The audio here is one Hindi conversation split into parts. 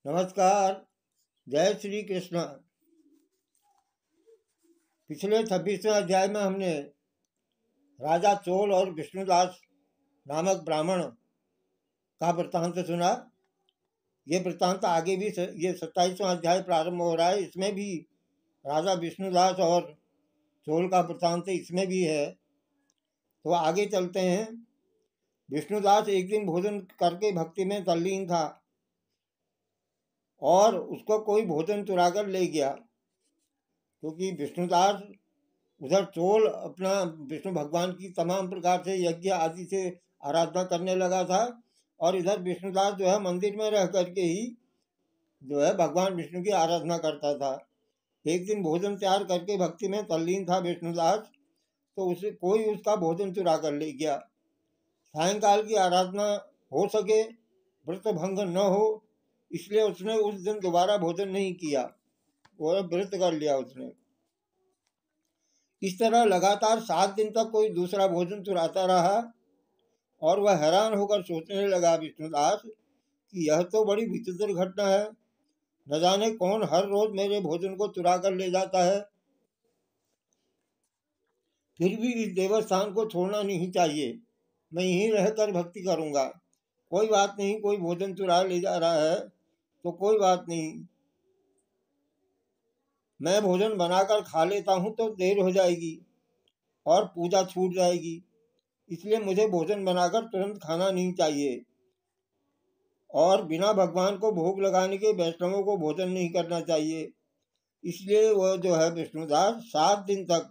नमस्कार। जय श्री कृष्ण। पिछले 26वें अध्याय में हमने राजा चोल और विष्णुदास नामक ब्राह्मण का वृत्तांत सुना। ये वृत्तांत आगे भी ये 27वां अध्याय प्रारंभ हो रहा है, इसमें भी राजा विष्णुदास और चोल का वृत्तांत इसमें भी है। तो आगे चलते हैं। विष्णुदास एक दिन भोजन करके भक्ति में तल्लीन था और उसको कोई भोजन चुरा कर ले गया, क्योंकि विष्णुदास उधर चोल अपना विष्णु भगवान की तमाम प्रकार से यज्ञ आदि से आराधना करने लगा था और इधर विष्णुदास जो है मंदिर में रह करके ही जो है भगवान विष्णु की आराधना करता था। एक दिन भोजन तैयार करके भक्ति में तल्लीन था विष्णुदास, तो उसे कोई उसका भोजन चुरा कर ले गया। सायंकाल की आराधना हो सके, व्रत भंग न हो, इसलिए उसने उस दिन दोबारा भोजन नहीं किया, वो व्रत कर लिया उसने। इस तरह लगातार 7 दिन तक कोई दूसरा भोजन चुराता रहा और वह हैरान होकर सोचने लगा विष्णुदास कि यह तो बड़ी विचित्र घटना है। न जाने कौन हर रोज मेरे भोजन को चुरा कर ले जाता है। फिर भी इस देवस्थान को छोड़ना नहीं चाहिए, मैं यहीं रहकर भक्ति करूंगा। कोई बात नहीं, कोई भोजन चुरा ले जा रहा है तो कोई बात नहीं, मैं भोजन बनाकर खा लेता हूँ तो देर हो जाएगी और पूजा छूट जाएगी, इसलिए मुझे भोजन बनाकर तुरंत खाना नहीं चाहिए और बिना भगवान को भोग लगाने के वैष्णवों को भोजन नहीं करना चाहिए। इसलिए वह जो है विष्णुदास 7 दिन तक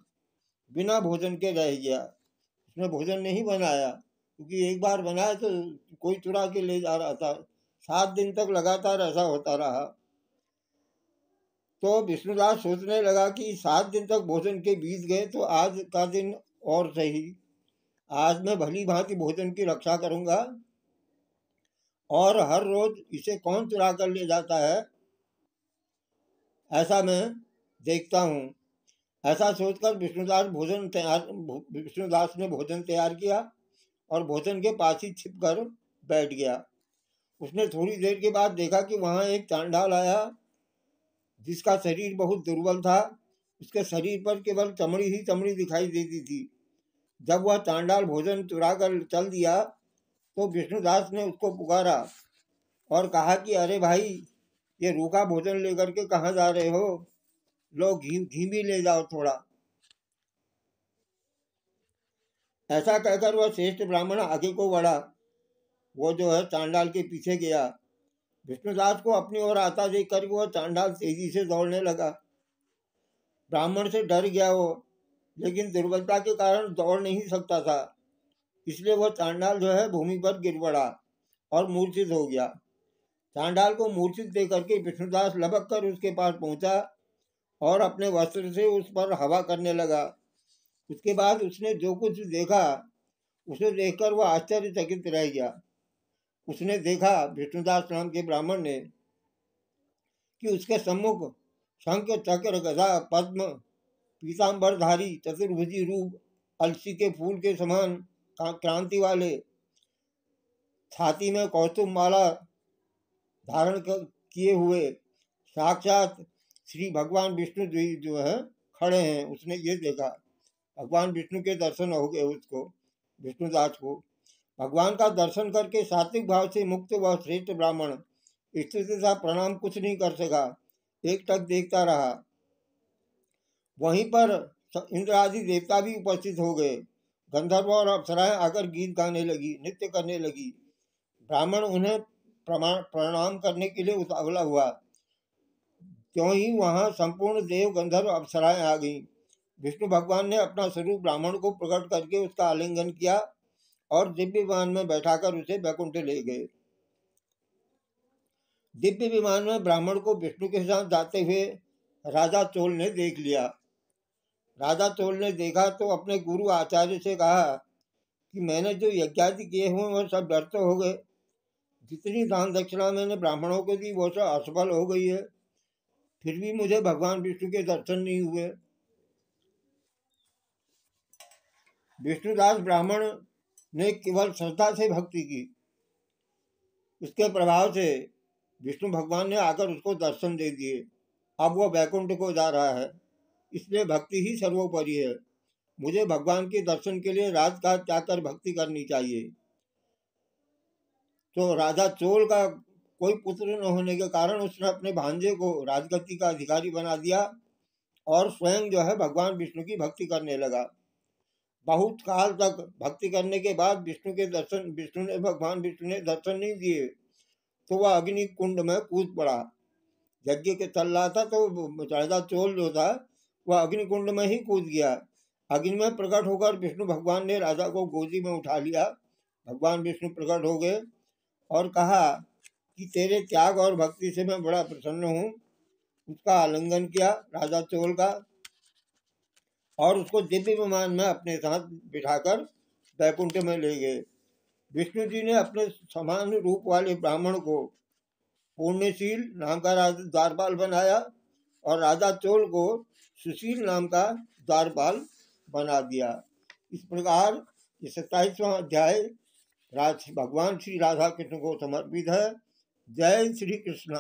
बिना भोजन के रह गया। उसने भोजन नहीं बनाया, क्योंकि एक बार बनाया तो कोई चुरा के ले जा रहा था। 7 दिन तक लगातार ऐसा होता रहा। तो विष्णुदास सोचने लगा कि 7 दिन तक भोजन के बीत गए तो आज का दिन और सही, आज मैं भली भांति भोजन की रक्षा करूंगा और हर रोज इसे कौन चुरा कर ले जाता है ऐसा मैं देखता हूँ। ऐसा सोचकर विष्णुदास ने भोजन तैयार किया और भोजन के पास ही छिप कर बैठ गया। उसने थोड़ी देर के बाद देखा कि वहां एक चांडाल आया, जिसका शरीर बहुत दुर्बल था। उसके शरीर पर केवल चमड़ी ही चमड़ी दिखाई देती थी। जब वह चांडाल भोजन चुरा कर चल दिया तो विष्णुदास ने उसको पुकारा और कहा कि अरे भाई, ये रूखा भोजन लेकर के कहाँ जा रहे हो? लो घी भी ले जाओ थोड़ा। ऐसा कहकर वह श्रेष्ठ ब्राह्मण आगे को बढ़ा। वो जो है चांडाल के पीछे गया। विष्णुदास को अपनी ओर आता देख कर वह चांडाल तेजी से दौड़ने लगा। ब्राह्मण से डर गया वो, लेकिन दुर्बलता के कारण दौड़ नहीं सकता था। इसलिए वह चांडाल जो है भूमि पर गिर पड़ा और मूर्छित हो गया। चांडाल को मूर्छित देख करके विष्णुदास लपक कर उसके पास पहुंचा और अपने वस्त्र से उस पर हवा करने लगा। उसके बाद उसने जो कुछ देखा उसे देखकर वह आश्चर्यचकित रह गया। उसने देखा, विष्णुदास नाम के ब्राह्मण ने, कि उसके सम्मुख शंख चक्र गदा पद्म पीताम्बरधारी चतुर्भुजी रूप, अलसी के फूल के समान क्रांति वाले, छाती में कौस्तुभ माला धारण किए हुए साक्षात श्री भगवान विष्णु जो है खड़े हैं। उसने ये देखा, भगवान विष्णु के दर्शन हो गए उसको, विष्णुदास को। भगवान का दर्शन करके सात्विक भाव से मुक्त वह श्रेष्ठ ब्राह्मण स्थिति था प्रणाम कुछ नहीं कर सका, एकटक देखता रहा। वहीं पर इंद्र आदि देवता भी उपस्थित हो गए। गंधर्व और अप्सराएं आकर गीत गाने लगी, नृत्य करने लगी। ब्राह्मण उन्हें प्रणाम करने के लिए उतावला हुआ, क्यों ही वहां संपूर्ण देव गंधर्व अप्सराएं आ गईं। विष्णु भगवान ने अपना स्वरूप ब्राह्मण को प्रकट करके उसका आलिंगन किया और दिव्य विमान में बैठाकर उसे वैकुंठ ले गए। दिव्य विमान में ब्राह्मण को विष्णु के साथ जाते हुए राजा चोल ने देख लिया। राजा चोल ने देखा तो अपने गुरु आचार्य से कहा कि मैंने जो यज्ञादि किए हुए वह सब व्यर्थ हो गए। जितनी दान दक्षिणा मैंने ब्राह्मणों को दी वो सब असफल हो गई है। फिर भी मुझे भगवान विष्णु के दर्शन नहीं हुए। विष्णुदास ब्राह्मण ने केवल श्रद्धा से भक्ति की। उसके प्रभाव से विष्णु भगवान ने आकर उसको दर्शन दे दिए। अब वह वैकुंठ को जा रहा है। इसलिए भक्ति ही सर्वोपरि है। मुझे भगवान के दर्शन के लिए राजकाज त्याग कर भक्ति करनी चाहिए। तो राजा चोल का कोई पुत्र न होने के कारण उसने अपने भांजे को राजगद्दी का अधिकारी बना दिया और स्वयं जो है भगवान विष्णु की भक्ति करने लगा। बहुत काल तक भक्ति करने के बाद भगवान विष्णु ने दर्शन नहीं दिए, तो वह अग्नि कुंड में कूद पड़ा। यज्ञ के चल रहा था तो राजा चोल जो था वह अग्नि कुंड में ही कूद गया। अग्नि में प्रकट होकर विष्णु भगवान ने राजा को गोदी में उठा लिया। भगवान विष्णु प्रकट हो गए और कहा कि तेरे त्याग और भक्ति से मैं बड़ा प्रसन्न हूँ। उसका आलिंगन किया राजा चोल का और उसको दिव्य विमान में अपने साथ बिठाकर वैकुंठ में ले गए। विष्णु जी ने अपने समान रूप वाले ब्राह्मण को पुण्यशील नाम का द्वारपाल बनाया और राजा चोल को सुशील नाम का द्वारपाल बना दिया। इस प्रकार ये 27वां अध्याय भगवान श्री राधा कृष्ण को समर्पित है। जय श्री कृष्ण।